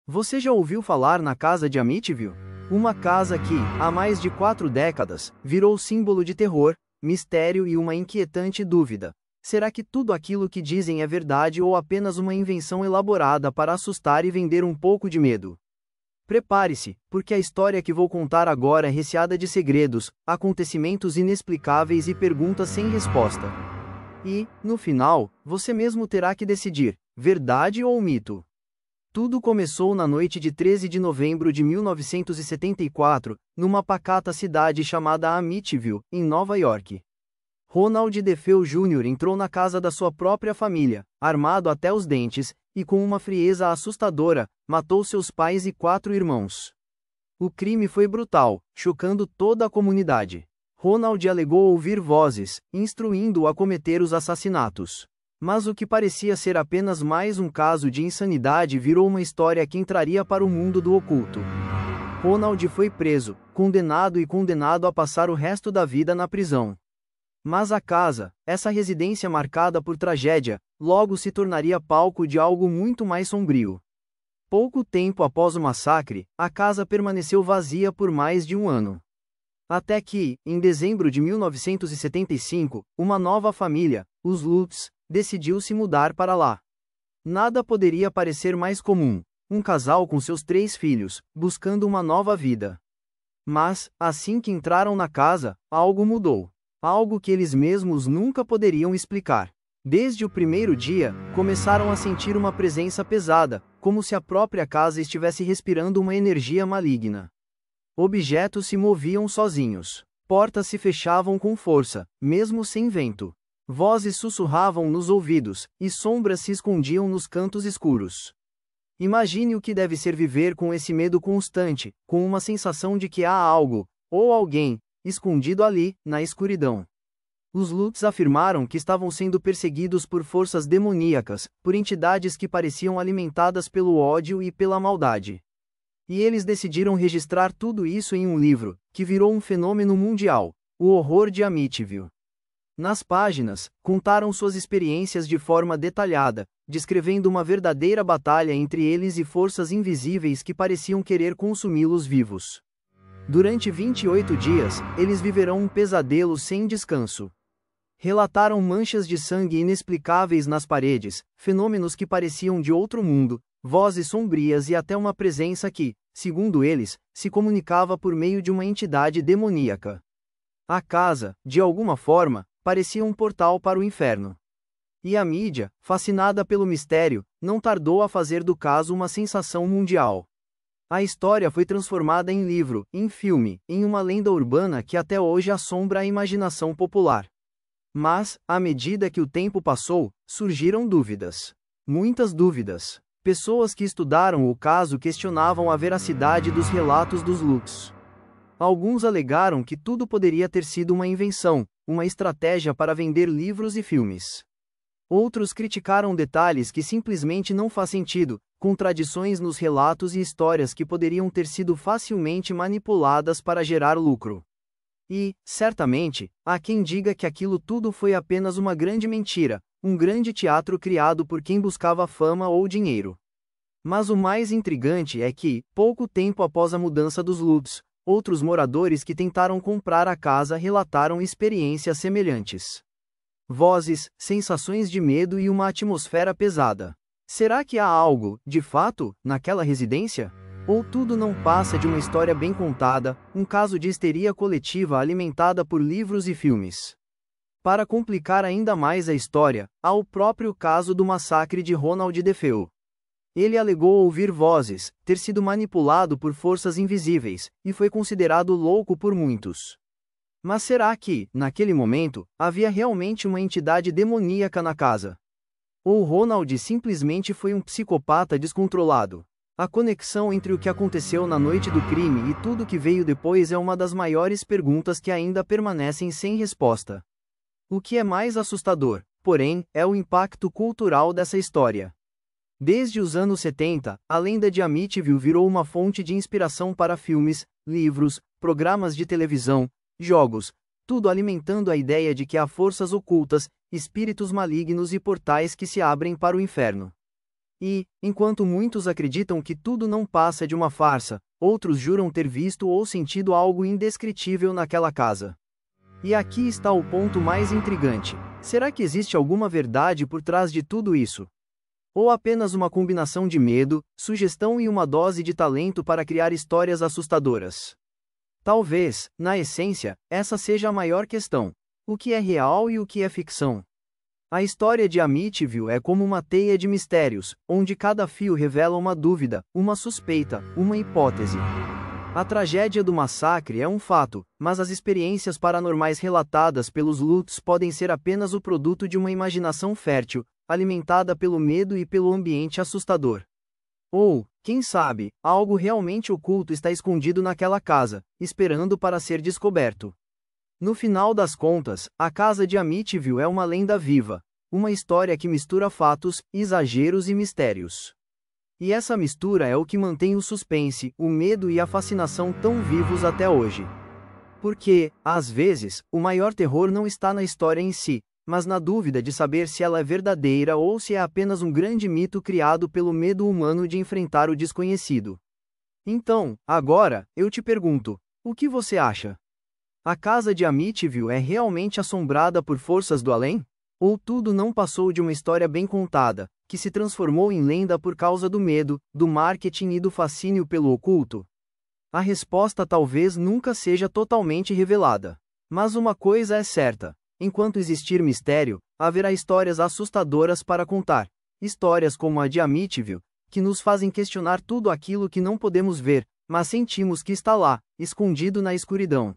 Você já ouviu falar na Casa de Amityville? Uma casa que, há mais de 4 décadas, virou símbolo de terror, mistério e uma inquietante dúvida. Será que tudo aquilo que dizem é verdade ou apenas uma invenção elaborada para assustar e vender um pouco de medo? Prepare-se, porque a história que vou contar agora é recheada de segredos, acontecimentos inexplicáveis e perguntas sem resposta. E, no final, você mesmo terá que decidir: verdade ou mito? Tudo começou na noite de 13 de novembro de 1974, numa pacata cidade chamada Amityville, em Nova York. Ronald DeFeo Jr. entrou na casa da sua própria família, armado até os dentes, e com uma frieza assustadora, matou seus pais e 4 irmãos. O crime foi brutal, chocando toda a comunidade. Ronald alegou ouvir vozes, instruindo-o a cometer os assassinatos. Mas o que parecia ser apenas mais um caso de insanidade virou uma história que entraria para o mundo do oculto. Ronald foi preso, condenado a passar o resto da vida na prisão. Mas a casa, essa residência marcada por tragédia, logo se tornaria palco de algo muito mais sombrio. Pouco tempo após o massacre, a casa permaneceu vazia por mais de um ano. Até que, em dezembro de 1975, uma nova família, os Lutz, decidiu se mudar para lá. Nada poderia parecer mais comum: um casal com seus 3 filhos, buscando uma nova vida. Mas, assim que entraram na casa, algo mudou. Algo que eles mesmos nunca poderiam explicar. Desde o primeiro dia, começaram a sentir uma presença pesada, como se a própria casa estivesse respirando uma energia maligna. Objetos se moviam sozinhos. Portas se fechavam com força, mesmo sem vento. Vozes sussurravam nos ouvidos, e sombras se escondiam nos cantos escuros. Imagine o que deve ser viver com esse medo constante, com uma sensação de que há algo, ou alguém, escondido ali, na escuridão. Os Lutz afirmaram que estavam sendo perseguidos por forças demoníacas, por entidades que pareciam alimentadas pelo ódio e pela maldade. E eles decidiram registrar tudo isso em um livro, que virou um fenômeno mundial: O Horror de Amityville. Nas páginas, contaram suas experiências de forma detalhada, descrevendo uma verdadeira batalha entre eles e forças invisíveis que pareciam querer consumi-los vivos. Durante 28 dias, eles viverão um pesadelo sem descanso. Relataram manchas de sangue inexplicáveis nas paredes, fenômenos que pareciam de outro mundo, vozes sombrias e até uma presença que, segundo eles, se comunicava por meio de uma entidade demoníaca. A casa, de alguma forma, parecia um portal para o inferno. E a mídia, fascinada pelo mistério, não tardou a fazer do caso uma sensação mundial. A história foi transformada em livro, em filme, em uma lenda urbana que até hoje assombra a imaginação popular. Mas, à medida que o tempo passou, surgiram dúvidas. Muitas dúvidas. Pessoas que estudaram o caso questionavam a veracidade dos relatos dos Lutz. Alguns alegaram que tudo poderia ter sido uma invenção, uma estratégia para vender livros e filmes. Outros criticaram detalhes que simplesmente não faz sentido, contradições nos relatos e histórias que poderiam ter sido facilmente manipuladas para gerar lucro. E, certamente, há quem diga que aquilo tudo foi apenas uma grande mentira, um grande teatro criado por quem buscava fama ou dinheiro. Mas o mais intrigante é que, pouco tempo após a mudança dos Lutz, outros moradores que tentaram comprar a casa relataram experiências semelhantes. Vozes, sensações de medo e uma atmosfera pesada. Será que há algo, de fato, naquela residência? Ou tudo não passa de uma história bem contada, um caso de histeria coletiva alimentada por livros e filmes? Para complicar ainda mais a história, há o próprio caso do massacre de Ronald DeFeo. Ele alegou ouvir vozes, ter sido manipulado por forças invisíveis, e foi considerado louco por muitos. Mas será que, naquele momento, havia realmente uma entidade demoníaca na casa? Ou Ronald simplesmente foi um psicopata descontrolado? A conexão entre o que aconteceu na noite do crime e tudo que veio depois é uma das maiores perguntas que ainda permanecem sem resposta. O que é mais assustador, porém, é o impacto cultural dessa história. Desde os anos 70, a lenda de Amityville virou uma fonte de inspiração para filmes, livros, programas de televisão, jogos, tudo alimentando a ideia de que há forças ocultas, espíritos malignos e portais que se abrem para o inferno. E, enquanto muitos acreditam que tudo não passa de uma farsa, outros juram ter visto ou sentido algo indescritível naquela casa. E aqui está o ponto mais intrigante: será que existe alguma verdade por trás de tudo isso? Ou apenas uma combinação de medo, sugestão e uma dose de talento para criar histórias assustadoras? Talvez, na essência, essa seja a maior questão: o que é real e o que é ficção? A história de Amityville é como uma teia de mistérios, onde cada fio revela uma dúvida, uma suspeita, uma hipótese. A tragédia do massacre é um fato, mas as experiências paranormais relatadas pelos Lutz podem ser apenas o produto de uma imaginação fértil, alimentada pelo medo e pelo ambiente assustador. Ou, quem sabe, algo realmente oculto está escondido naquela casa, esperando para ser descoberto. No final das contas, a casa de Amityville é uma lenda viva, uma história que mistura fatos, exageros e mistérios. E essa mistura é o que mantém o suspense, o medo e a fascinação tão vivos até hoje. Porque, às vezes, o maior terror não está na história em si, mas na dúvida de saber se ela é verdadeira ou se é apenas um grande mito criado pelo medo humano de enfrentar o desconhecido. Então, agora, eu te pergunto: o que você acha? A casa de Amityville é realmente assombrada por forças do além? Ou tudo não passou de uma história bem contada, que se transformou em lenda por causa do medo, do marketing e do fascínio pelo oculto? A resposta talvez nunca seja totalmente revelada. Mas uma coisa é certa: enquanto existir mistério, haverá histórias assustadoras para contar. Histórias como a de Amityville, que nos fazem questionar tudo aquilo que não podemos ver, mas sentimos que está lá, escondido na escuridão.